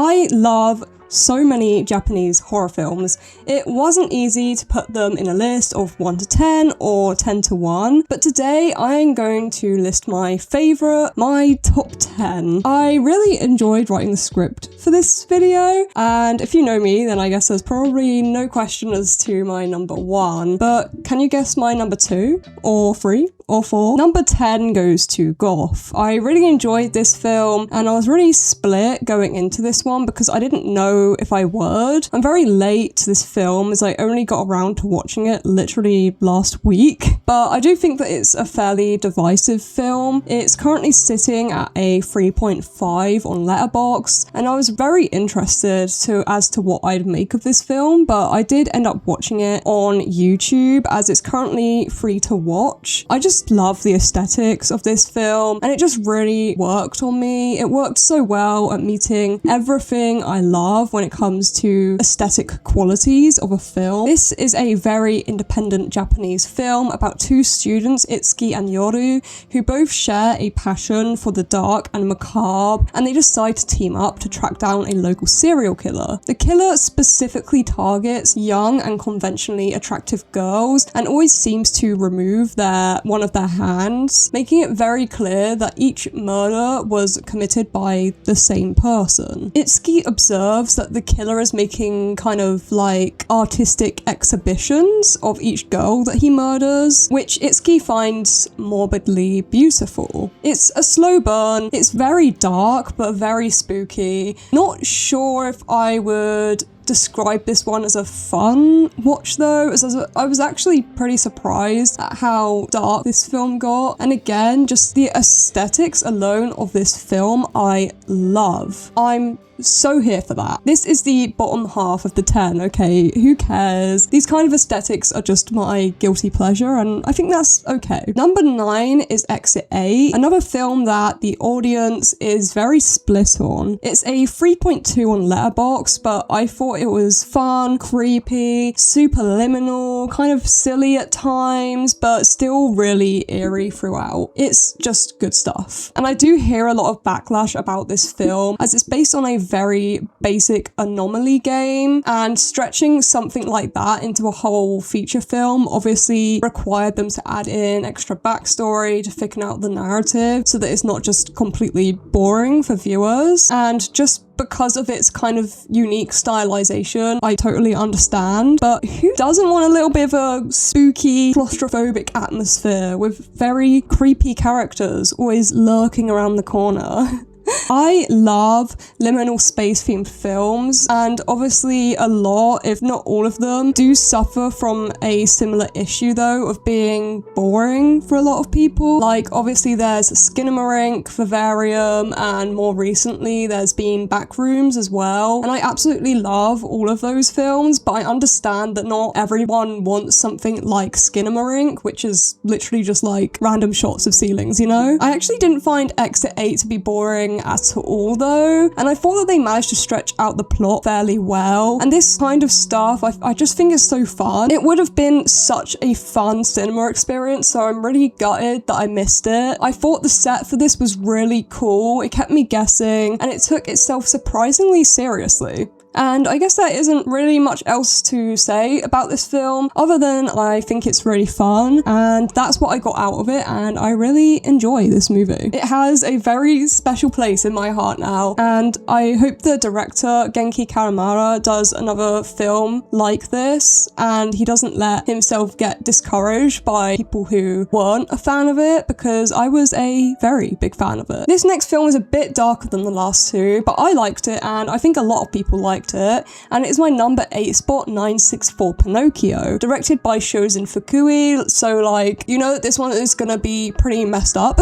I love so many Japanese horror films. It wasn't easy to put them in a list of 1 to 10 or 10 to 1, but today I'm going to list my top 10. I really enjoyed writing the script for this video, and if you know me, then I guess there's probably no question as to my number 1, but can you guess my number 2 or 3? Or 4. Number 10 goes to Goth. I really enjoyed this film and I was really split going into this one because I didn't know if I would. I'm very late to this film as I only got around to watching it literally last week, but I do think that it's a fairly divisive film. It's currently sitting at a 3.5 on Letterboxd, and I was very interested as to what I'd make of this film, but I did end up watching it on YouTube as it's currently free to watch. I just love the aesthetics of this film and it just really worked on me. It worked so well at meeting everything I love when it comes to aesthetic qualities of a film. This is a very independent Japanese film about two students, Itsuki and Yoru, who both share a passion for the dark and macabre, and they decide to team up to track down a local serial killer. The killer specifically targets young and conventionally attractive girls and always seems to remove one of their hands, making it very clear that each murder was committed by the same person. Itsuki observes that the killer is making kind of like artistic exhibitions of each girl that he murders, which Itsuki finds morbidly beautiful. It's a slow burn, it's very dark but very spooky. Not sure if I would describe this one as a fun watch though, as I was actually pretty surprised at how dark this film got, and again, just the aesthetics alone of this film I love. I'm so here for that. This is the bottom half of the 10, okay? Who cares? These kind of aesthetics are just my guilty pleasure, and I think that's okay. Number 9 is Exit 8, another film that the audience is very split on. It's a 3.2 on Letterboxd, but I thought it was fun, creepy, super liminal, kind of silly at times, but still really eerie throughout. It's just good stuff. And I do hear a lot of backlash about this film, as it's based on a very basic anomaly game, and stretching something like that into a whole feature film obviously required them to add in extra backstory to thicken out the narrative so that it's not just completely boring for viewers. And just because of its kind of unique stylization, I totally understand, but who doesn't want a little bit of a spooky, claustrophobic atmosphere with very creepy characters always lurking around the corner? I love liminal space themed films, and obviously a lot, if not all of them, do suffer from a similar issue though of being boring for a lot of people. Like obviously there's Skinamarink, Vivarium, and more recently there's been Backrooms as well, and I absolutely love all of those films, but I understand that not everyone wants something like Skinamarink, which is literally just like random shots of ceilings, you know? I actually didn't find Exit 8 to be boring at all though, and I thought that they managed to stretch out the plot fairly well, and this kind of stuff I just think is so fun. It would have been such a fun cinema experience, so I'm really gutted that I missed it. I thought the set for this was really cool, it kept me guessing, and it took itself surprisingly seriously. And I guess there isn't really much else to say about this film other than I think it's really fun, and that's what I got out of it, and I really enjoy this movie. It has a very special place in my heart now, and I hope the director Genki Karamara does another film like this and he doesn't let himself get discouraged by people who weren't a fan of it, because I was a very big fan of it. This next film is a bit darker than the last two, but I liked it and I think a lot of people liked it, and it is my number 8 spot, 964 Pinocchio, directed by Shozen Fukui, so like, you know that this one is gonna be pretty messed up.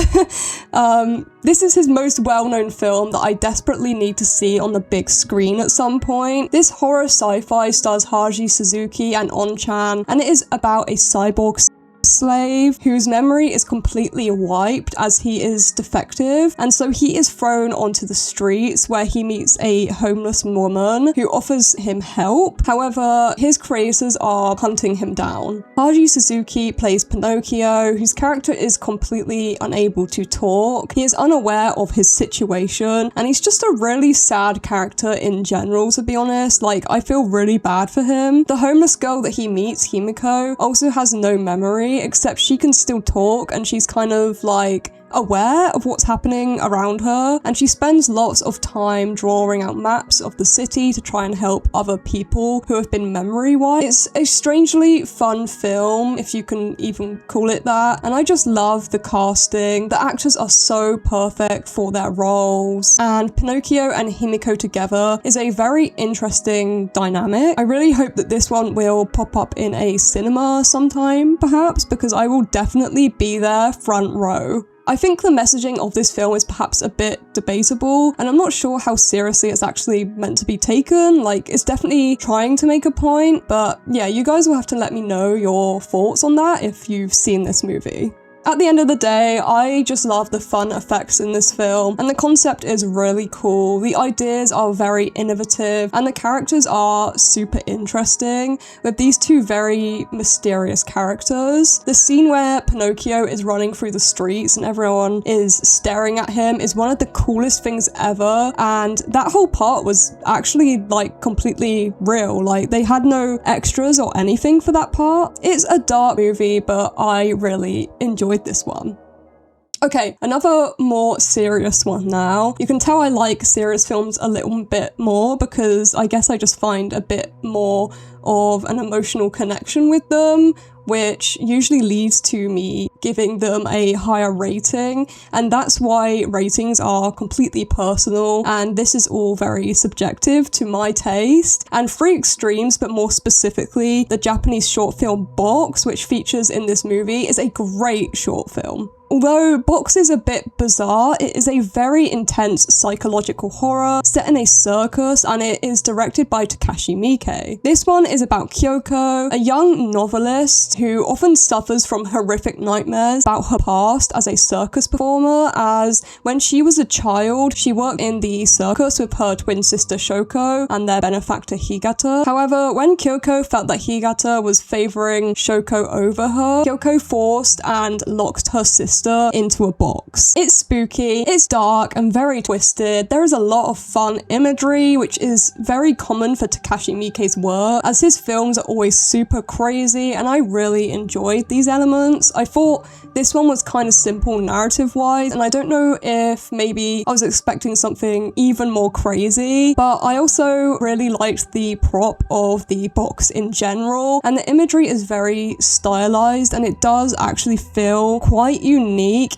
This is his most well-known film that I desperately need to see on the big screen at some point. This horror sci-fi stars Haji Suzuki and On-chan, and it is about a cyborg slave whose memory is completely wiped as he is defective, and so he is thrown onto the streets where he meets a homeless woman who offers him help. However, his creators are hunting him down. Haji Suzuki plays Pinocchio, whose character is completely unable to talk. He is unaware of his situation, and he's just a really sad character in general, to be honest. Like, I feel really bad for him. The homeless girl that he meets, Himiko, also has no memory, except she can still talk, and she's kind of like aware of what's happening around her, and she spends lots of time drawing out maps of the city to try and help other people who have been memory wiped. It's a strangely fun film, if you can even call it that, and I just love the casting. The actors are so perfect for their roles, and Pinocchio and Himiko together is a very interesting dynamic. I really hope that this one will pop up in a cinema sometime, perhaps, because I will definitely be there front row. I think the messaging of this film is perhaps a bit debatable, and I'm not sure how seriously it's actually meant to be taken. Like, it's definitely trying to make a point, but yeah, you guys will have to let me know your thoughts on that if you've seen this movie. At the end of the day, I just love the fun effects in this film, and the concept is really cool. The ideas are very innovative, and the characters are super interesting, with these two very mysterious characters. The scene where Pinocchio is running through the streets and everyone is staring at him is one of the coolest things ever, and that whole part was actually like completely real. Like, they had no extras or anything for that part. It's a dark movie, but I really enjoyed this one. Okay, another more serious one now. You can tell I like serious films a little bit more because I guess I just find a bit more of an emotional connection with them, which usually leads to me giving them a higher rating, and that's why ratings are completely personal, and this is all very subjective to my taste. And Three Extremes, but more specifically, the Japanese short film Box, which features in this movie, is a great short film. Although Box is a bit bizarre, it is a very intense psychological horror set in a circus, and it is directed by Takashi Miike. This one is about Kyoko, a young novelist who often suffers from horrific nightmares about her past as a circus performer, as when she was a child, she worked in the circus with her twin sister Shoko and their benefactor Higata. However, when Kyoko felt that Higata was favoring Shoko over her, Kyoko forced and locked her sister into a box. It's spooky, it's dark, and very twisted. There is a lot of fun imagery, which is very common for Takashi Miike's work, as his films are always super crazy, and I really enjoyed these elements. I thought this one was kind of simple narrative-wise, and I don't know if maybe I was expecting something even more crazy, but I also really liked the prop of the box in general, and the imagery is very stylized, and it does actually feel quite unique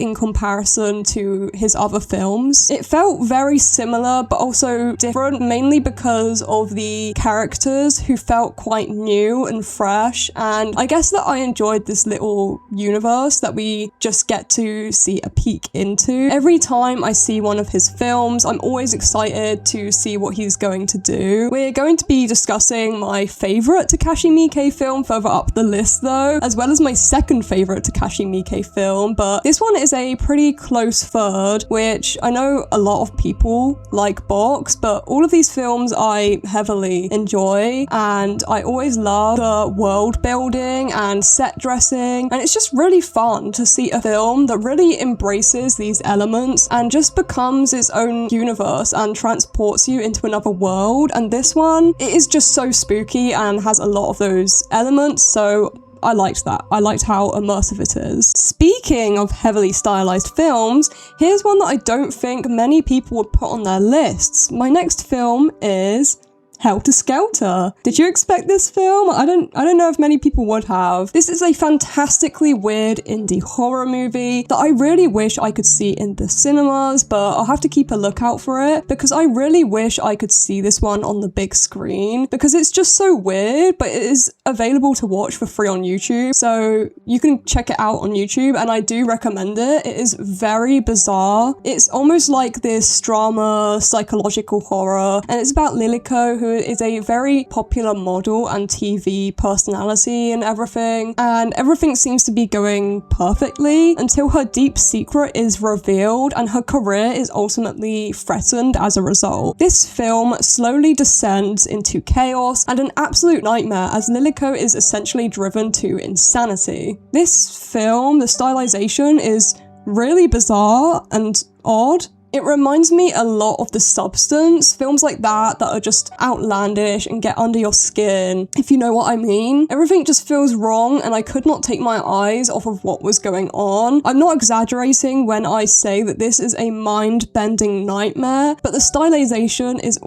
in comparison to his other films. It felt very similar, but also different, mainly because of the characters who felt quite new and fresh, and I guess that I enjoyed this little universe that we just get to see a peek into. Every time I see one of his films, I'm always excited to see what he's going to do. We're going to be discussing my favourite Takashi Miike film further up the list though, as well as my second favourite Takashi Miike film, but this one is a pretty close third, which I know a lot of people like Box, but all of these films I heavily enjoy, and I always love the world building and set dressing, and it's just really fun to see a film that really embraces these elements and just becomes its own universe and transports you into another world. And this one, it is just so spooky and has a lot of those elements, so I liked that. I liked how immersive it is. Speaking of heavily stylized films, here's one that I don't think many people would put on their lists. My next film is Helter Skelter. Did you expect this film? I don't know if many people would have. This is a fantastically weird indie horror movie that I really wish I could see in the cinemas, but I'll have to keep a lookout for it because I really wish I could see this one on the big screen because it's just so weird, but it is available to watch for free on YouTube, so you can check it out on YouTube, and I do recommend it. It is very bizarre. It's almost like this drama psychological horror, and it's about Liliko, who who is a very popular model and TV personality and everything seems to be going perfectly until her deep secret is revealed and her career is ultimately threatened as a result. This film slowly descends into chaos and an absolute nightmare as Liliko is essentially driven to insanity. This film, the stylization is really bizarre and odd. It reminds me a lot of The Substance, films like that are just outlandish and get under your skin, if you know what I mean. Everything just feels wrong and I could not take my eyes off of what was going on. I'm not exaggerating when I say that this is a mind-bending nightmare, but the stylization is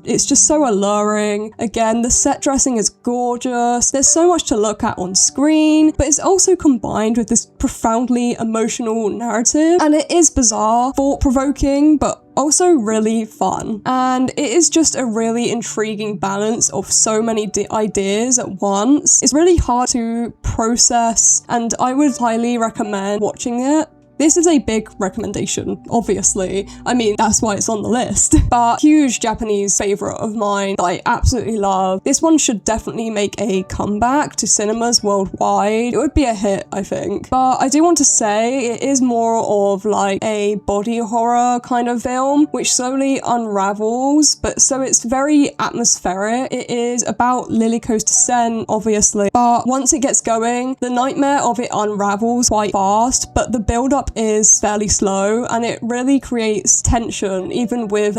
it's just so alluring. Again, the set dressing is gorgeous. There's so much to look at on screen, but it's also combined with this profoundly emotional narrative, and it is bizarre, thought-provoking, but also really fun. And it is just a really intriguing balance of so many ideas at once. It's really hard to process, and I would highly recommend watching it. This is a big recommendation, obviously. I mean, that's why it's on the list. But huge Japanese favorite of mine that I absolutely love. This one should definitely make a comeback to cinemas worldwide. It would be a hit, I think. But I do want to say it is more of like a body horror kind of film, which slowly unravels, but so it's very atmospheric. It is about Liliko's descent, obviously. But once it gets going, the nightmare of it unravels quite fast, but the build-up is fairly slow and it really creates tension even with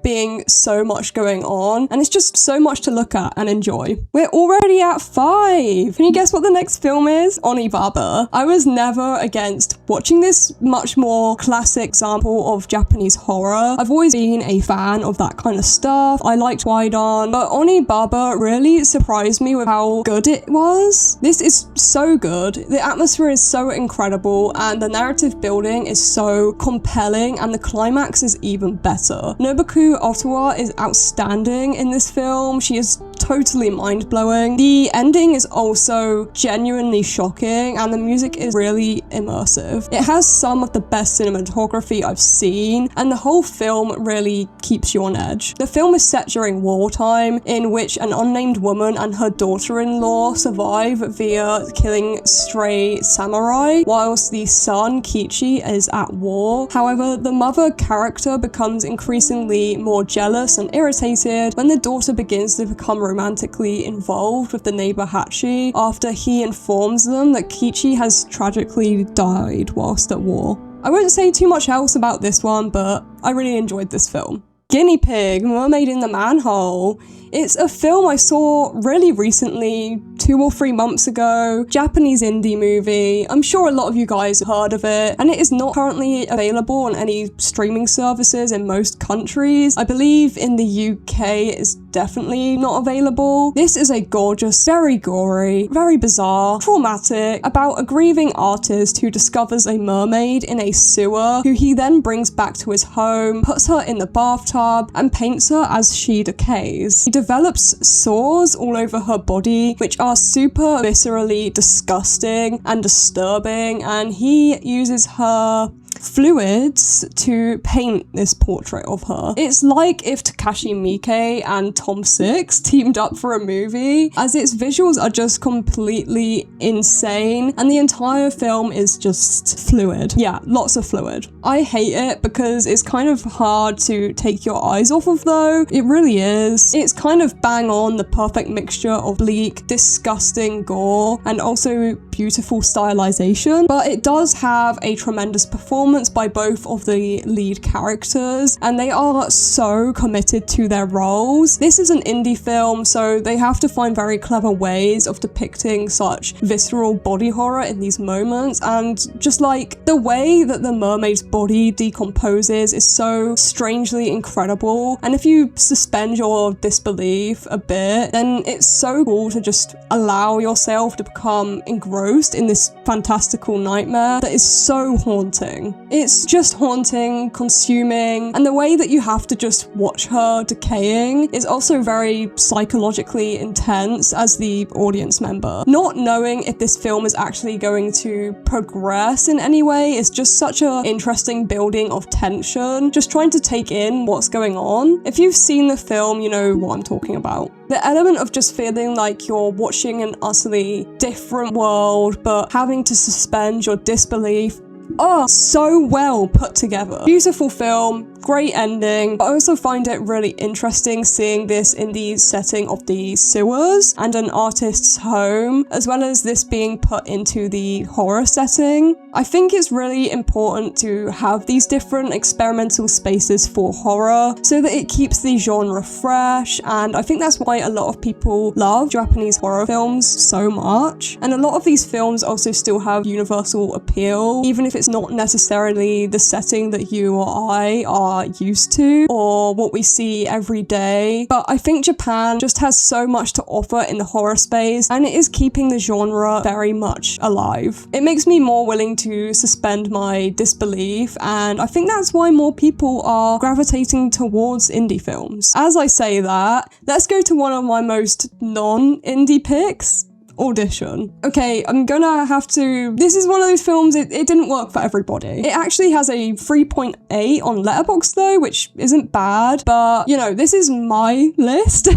being so much going on, and it's just so much to look at and enjoy. We're already at 5. Can you guess what the next film is? Onibaba. I was never against watching this much more classic example of Japanese horror. I've always been a fan of that kind of stuff. I liked Wide-On, but Onibaba really surprised me with how good it was. This is so good. The atmosphere is so incredible and the narrative building is so compelling and the climax is even better. Nobuko Otowa is outstanding in this film. She is totally mind-blowing. The ending is also genuinely shocking and the music is really immersive. It has some of the best cinematography I've seen and the whole film really keeps you on edge. The film is set during wartime in which an unnamed woman and her daughter-in-law survive via killing stray samurai whilst the son Kichi is at war. However, the mother character becomes increasingly more jealous and irritated when the daughter begins to become romantically involved with the neighbor Hachi after he informs them that Kichi has tragically died whilst at war. I won't say too much else about this one, but I really enjoyed this film. Guinea Pig, Mermaid in the Manhole. It's a film I saw really recently, 2 or 3 months ago. Japanese indie movie. I'm sure a lot of you guys have heard of it, and it is not currently available on any streaming services in most countries. I believe in the UK it's definitely not available. This is a gorgeous, very gory, very bizarre, traumatic, about a grieving artist who discovers a mermaid in a sewer, who he then brings back to his home, puts her in the bathtub, and paints her as she decays. He develops sores all over her body, which are super viscerally disgusting and disturbing, and he uses her fluids to paint this portrait of her. It's like if Takashi Miike and Tom Six teamed up for a movie, as its visuals are just completely insane and the entire film is just fluid. Yeah, lots of fluid. I hate it because it's kind of hard to take your eyes off of though. It really is. It's kind of bang on the perfect mixture of bleak, disgusting gore and also beautiful stylization, but it does have a tremendous performance by both of the lead characters and they are so committed to their roles. This is an indie film, so they have to find very clever ways of depicting such visceral body horror in these moments, and just like the way that the mermaid's body decomposes is so strangely incredible, and if you suspend your disbelief a bit, then it's so cool to just allow yourself to become engrossed ghost in this fantastical nightmare that is so haunting. It's just haunting, consuming, and the way that you have to just watch her decaying is also very psychologically intense as the audience member. Not knowing if this film is actually going to progress in any way is just such an interesting building of tension, just trying to take in what's going on. If you've seen the film, you know what I'm talking about. The element of just feeling like you're watching an utterly different world, but having to suspend your disbelief. Oh, so well put together. Beautiful film, great ending, but I also find it really interesting seeing this in the setting of the sewers and an artist's home, as well as this being put into the horror setting. I think it's really important to have these different experimental spaces for horror so that it keeps the genre fresh, and I think that's why a lot of people love Japanese horror films so much. And a lot of these films also still have universal appeal, even if it's not necessarily the setting that you or I are used to or what we see every day. But I think Japan just has so much to offer in the horror space, and it is keeping the genre very much alive. It makes me more willing to suspend my disbelief, and I think that's why more people are gravitating towards indie films. As I say that, let's go to one of my most non-indie picks. Audition. Okay, I'm gonna have to... This is one of those films, it didn't work for everybody. It actually has a 3.8 on Letterboxd though, which isn't bad, but you know, this is my list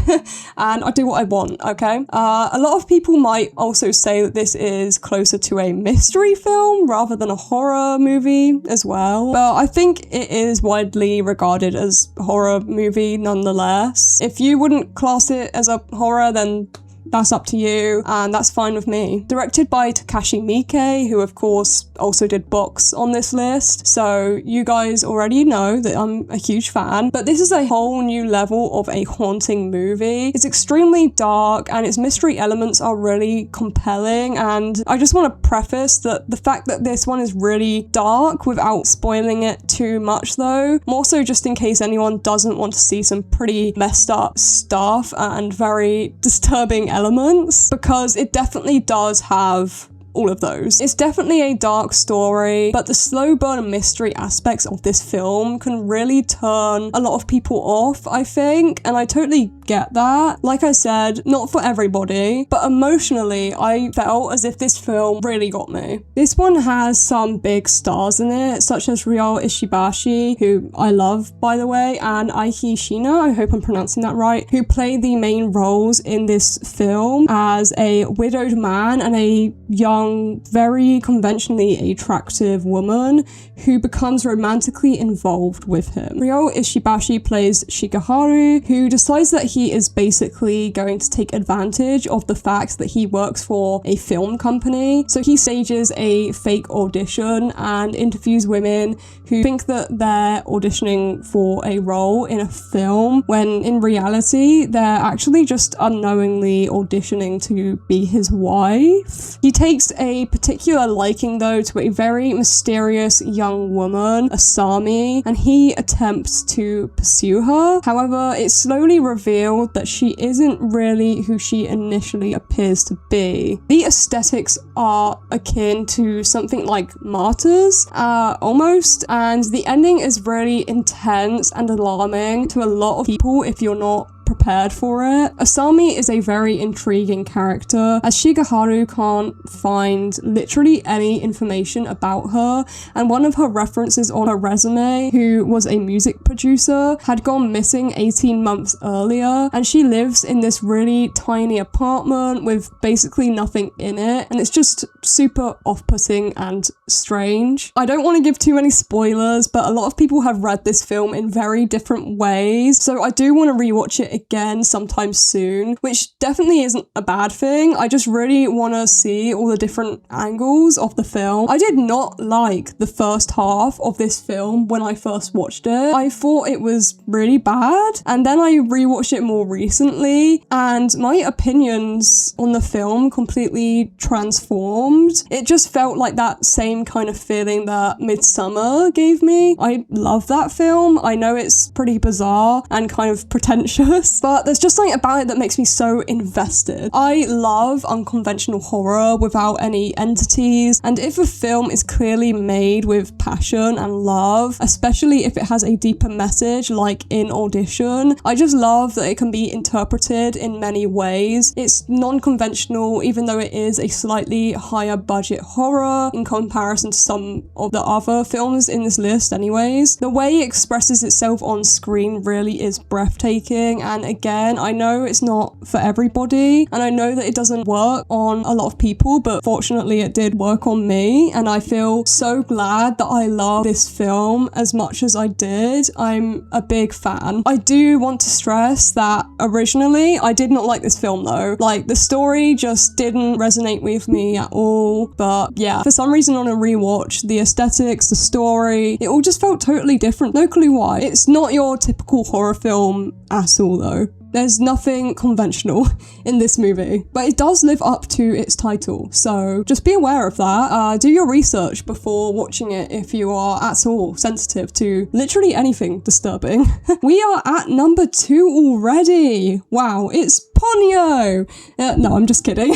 and I do what I want, okay? A lot of people might also say that this is closer to a mystery film rather than a horror movie as well, but I think it is widely regarded as a horror movie nonetheless. If you wouldn't class it as a horror, then that's up to you, and that's fine with me. Directed by Takashi Miike, who of course also did Box on this list, so you guys already know that I'm a huge fan, but this is a whole new level of a haunting movie. It's extremely dark and its mystery elements are really compelling, and I just want to preface that the fact that this one is really dark without spoiling it too much though, more so just in case anyone doesn't want to see some pretty messed up stuff and very disturbing elements, because it definitely does have all of those. It's definitely a dark story, but the slow burn mystery aspects of this film can really turn a lot of people off, I think, and I totally get that. Like I said, not for everybody, but emotionally, I felt as if this film really got me. This one has some big stars in it, such as Ryo Ishibashi, who I love, by the way, and Aiki Shina, I hope I'm pronouncing that right, who play the main roles in this film as a widowed man and a young, very conventionally attractive woman who becomes romantically involved with him. Ryo Ishibashi plays Shigeharu, who decides that he is basically going to take advantage of the fact that he works for a film company. So he stages a fake audition and interviews women who think that they're auditioning for a role in a film, when in reality they're actually just unknowingly auditioning to be his wife. He takes a particular liking though to a very mysterious young woman, Asami, and he attempts to pursue her. However, it's slowly revealed that she isn't really who she initially appears to be. The aesthetics are akin to something like Martyrs, almost, and the ending is really intense and alarming to a lot of people if you're not prepared for it. Asami is a very intriguing character, as Shigeharu can't find literally any information about her, and one of her references on her resume, who was a music producer, had gone missing 18 months earlier, and she lives in this really tiny apartment with basically nothing in it, and it's just super off-putting and strange. I don't want to give too many spoilers, but a lot of people have read this film in very different ways, so I do want to rewatch it again sometime soon, which definitely isn't a bad thing. I just really want to see all the different angles of the film. I did not like the first half of this film when I first watched it. I thought it was really bad, and then I rewatched it more recently, and my opinions on the film completely transformed. It just felt like that same same kind of feeling that Midsummer gave me. I love that film. I know it's pretty bizarre and kind of pretentious, but there's just something about it that makes me so invested. I love unconventional horror without any entities, and if a film is clearly made with passion and love, especially if it has a deeper message like in Audition, I just love that it can be interpreted in many ways. It's non-conventional, even though it is a slightly higher budget horror in comparison to some of the other films in this list anyways. The way it expresses itself on screen really is breathtaking, and again, I know it's not for everybody, and I know that it doesn't work on a lot of people, but fortunately it did work on me, and I feel so glad that I love this film as much as I did. I'm a big fan. I do want to stress that originally I did not like this film though. Like, the story just didn't resonate with me at all, but yeah, for some reason on a rewatch, the aesthetics, the story, it all just felt totally different. No clue why. It's not your typical horror film at all though. There's nothing conventional in this movie, but it does live up to its title, so just be aware of that. Do your research before watching it if you are at all sensitive to literally anything disturbing. We are at number 2 already. Wow, it's Ponyo! No, I'm just kidding.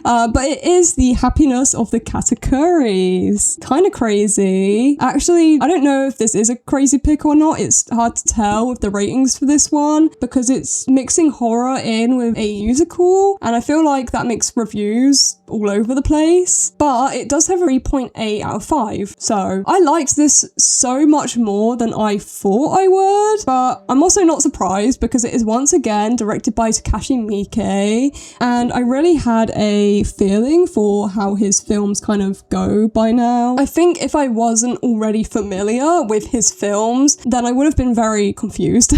But it is The Happiness of the Katakuris. Kind of crazy. Actually, I don't know if this is a crazy pick or not. It's hard to tell with the ratings for this one, because it's mixing horror in with a musical, and I feel like that makes reviews all over the place, but it does have a 3.8 out of 5. So I liked this so much more than I thought I would, but I'm also not surprised because it is once again directed by Takashi Miike, and I really had a feeling for how his films kind of go by now. I think if I wasn't already familiar with his films, then I would have been very confused.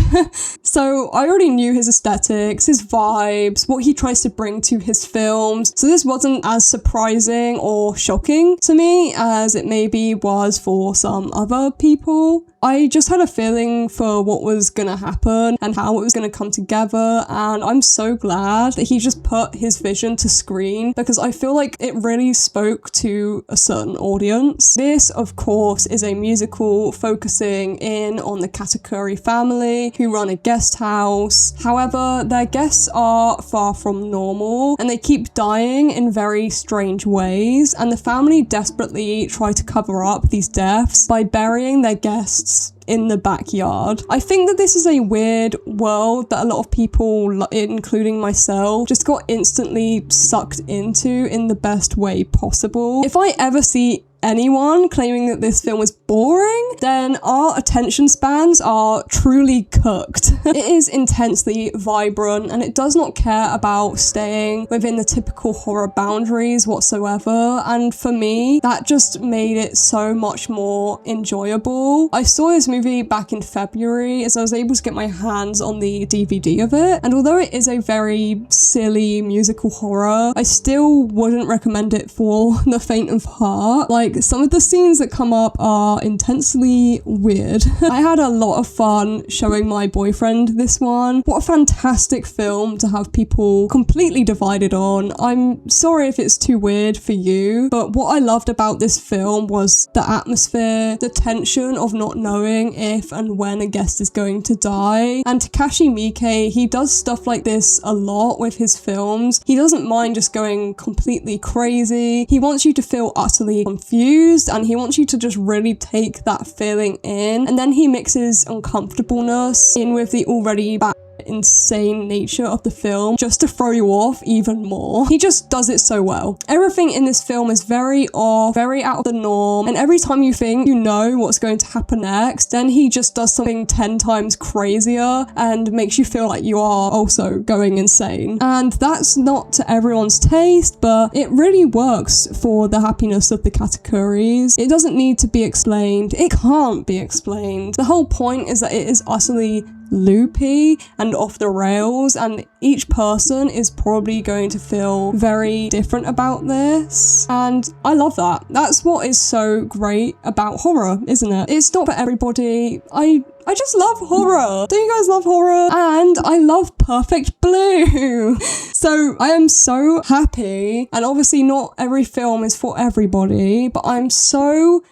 So I already knew his aesthetics, his vibes, what he tries to bring to his films, so this wasn't as surprising or shocking to me as it maybe was for some other people. I just had a feeling for what was gonna happen and how it was gonna come together, and I'm so glad that he just put his vision to screen, because I feel like it really spoke to a certain audience. This, of course, is a musical focusing in on the Katakuri family who run a guest house. However, their guests are far from normal and they keep dying in very strange ways, and the family desperately try to cover up these deaths by burying their guests in the backyard. I think that this is a weird world that a lot of people, including myself, just got instantly sucked into in the best way possible. If I ever see anyone claiming that this film was boring, then our attention spans are truly cooked. It is intensely vibrant and it does not care about staying within the typical horror boundaries whatsoever, and for me that just made it so much more enjoyable. I saw this movie back in February as I was able to get my hands on the DVD of it, and although it is a very silly musical horror, I still wouldn't recommend it for the faint of heart. Like, some of the scenes that come up are intensely weird. I had a lot of fun showing my boyfriend this one. What a fantastic film to have people completely divided on. I'm sorry if it's too weird for you, but what I loved about this film was the atmosphere, the tension of not knowing if and when a guest is going to die. And Takashi Miike, he does stuff like this a lot with his films. He doesn't mind just going completely crazy. He wants you to feel utterly confused, and he wants you to just really take that feeling in, and then he mixes uncomfortableness in with the already insane nature of the film just to throw you off even more. He just does it so well. Everything in this film is very off, very out of the norm, and every time you think you know what's going to happen next, then he just does something 10 times crazier and makes you feel like you are also going insane. And that's not to everyone's taste, but it really works for the happiness of the Katakuris. It doesn't need to be explained. It can't be explained. The whole point is that it is utterly loopy and off the rails, and each person is probably going to feel very different about this, and I love that. That's what is so great about horror, isn't it? It's not for everybody. I just love horror. Do you guys love horror? And I love Perfect Blue. So I am so happy, and obviously not every film is for everybody, but I'm so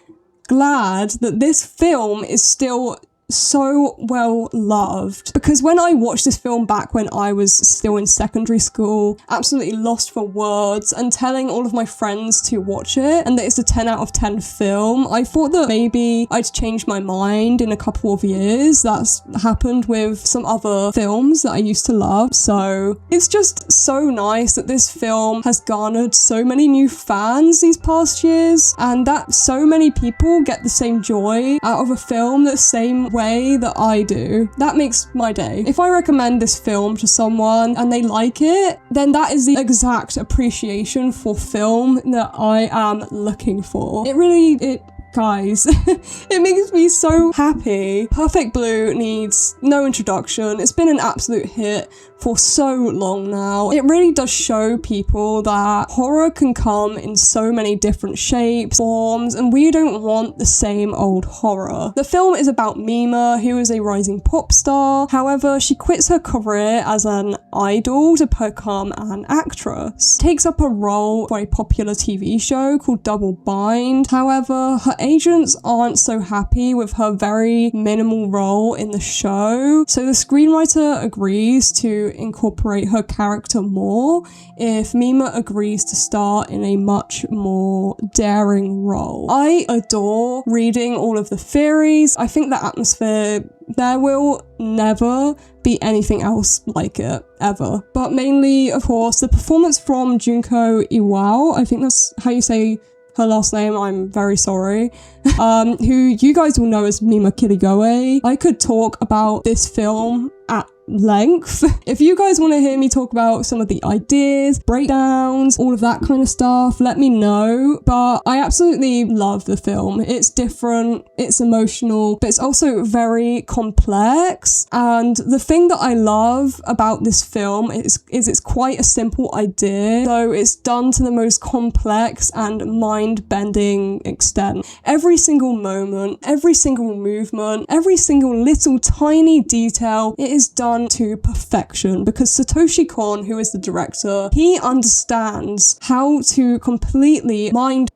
glad that this film is still so well loved, because when I watched this film back when I was still in secondary school, absolutely lost for words, and telling all of my friends to watch it and that it's a 10 out of 10 film, I thought that maybe I'd change my mind in a couple of years. That's happened with some other films that I used to love. So it's just so nice that this film has garnered so many new fans these past years, and that so many people get the same joy out of a film the same way that I do. That makes my day. If I recommend this film to someone and they like it, then that is the exact appreciation for film that I am looking for. Guys, it makes me so happy. Perfect Blue needs no introduction. It's been an absolute hit for so long now. It really does show people that horror can come in so many different shapes, forms, and we don't want the same old horror. The film is about Mima, who is a rising pop star. However, she quits her career as an idol to become an actress. Takes up a role for a popular TV show called Double Bind. However, her agents aren't so happy with her very minimal role in the show, so the screenwriter agrees to incorporate her character more if Mima agrees to star in a much more daring role. I adore reading all of the theories. I think the atmosphere, there will never be anything else like it, ever. But mainly, of course, the performance from Junko Iwao, I think that's how you say her last name, I'm very sorry, who you guys will know as Mima Kirigoe. I could talk about this film at length. If you guys want to hear me talk about some of the ideas, breakdowns, all of that kind of stuff, let me know. But I absolutely love the film. It's different, it's emotional, but it's also very complex. And the thing that I love about this film is it's quite a simple idea, though it's done to the most complex and mind-bending extent. Every single moment, every single movement, every single little tiny detail, it is done to perfection, because Satoshi Kon, who is the director, he understands how to completely mind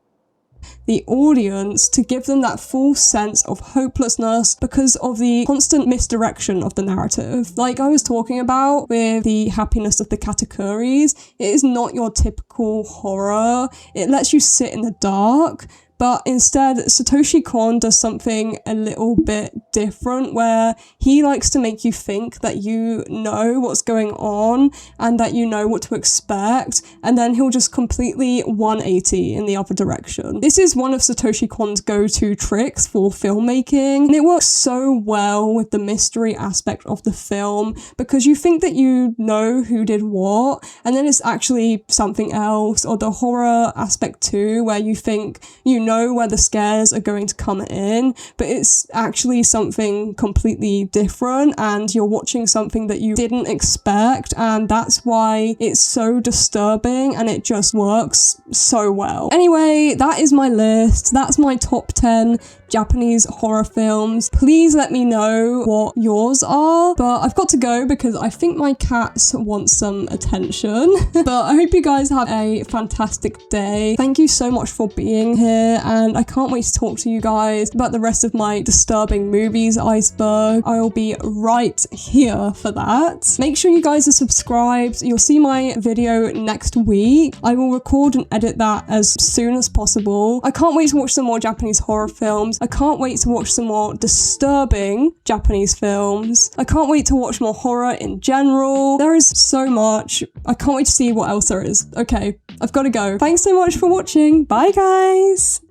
the audience to give them that full sense of hopelessness because of the constant misdirection of the narrative. Like I was talking about with the happiness of the Katakuris, it is not your typical horror. It lets you sit in the dark. But instead, Satoshi Kon does something a little bit different, where he likes to make you think that you know what's going on and that you know what to expect, and then he'll just completely 180 in the other direction. This is one of Satoshi Kon's go-to tricks for filmmaking, and it works so well with the mystery aspect of the film, because you think that you know who did what, and then it's actually something else, or the horror aspect too, where you think you know where the scares are going to come in, but it's actually something completely different, and you're watching something that you didn't expect, and that's why it's so disturbing, and it just works so well. Anyway, that is my list. That's my top 10 Japanese horror films. Please let me know what yours are, but I've got to go because I think my cats want some attention. But I hope you guys have a fantastic day. Thank you so much for being here, and I can't wait to talk to you guys about the rest of my disturbing movies iceberg. I will be right here for that. Make sure you guys are subscribed. You'll see my video next week. I will record and edit that as soon as possible. I can't wait to watch some more Japanese horror films. I can't wait to watch some more disturbing Japanese films. I can't wait to watch more horror in general. There is so much. I can't wait to see what else there is. Okay, I've got to go. Thanks so much for watching. Bye, guys.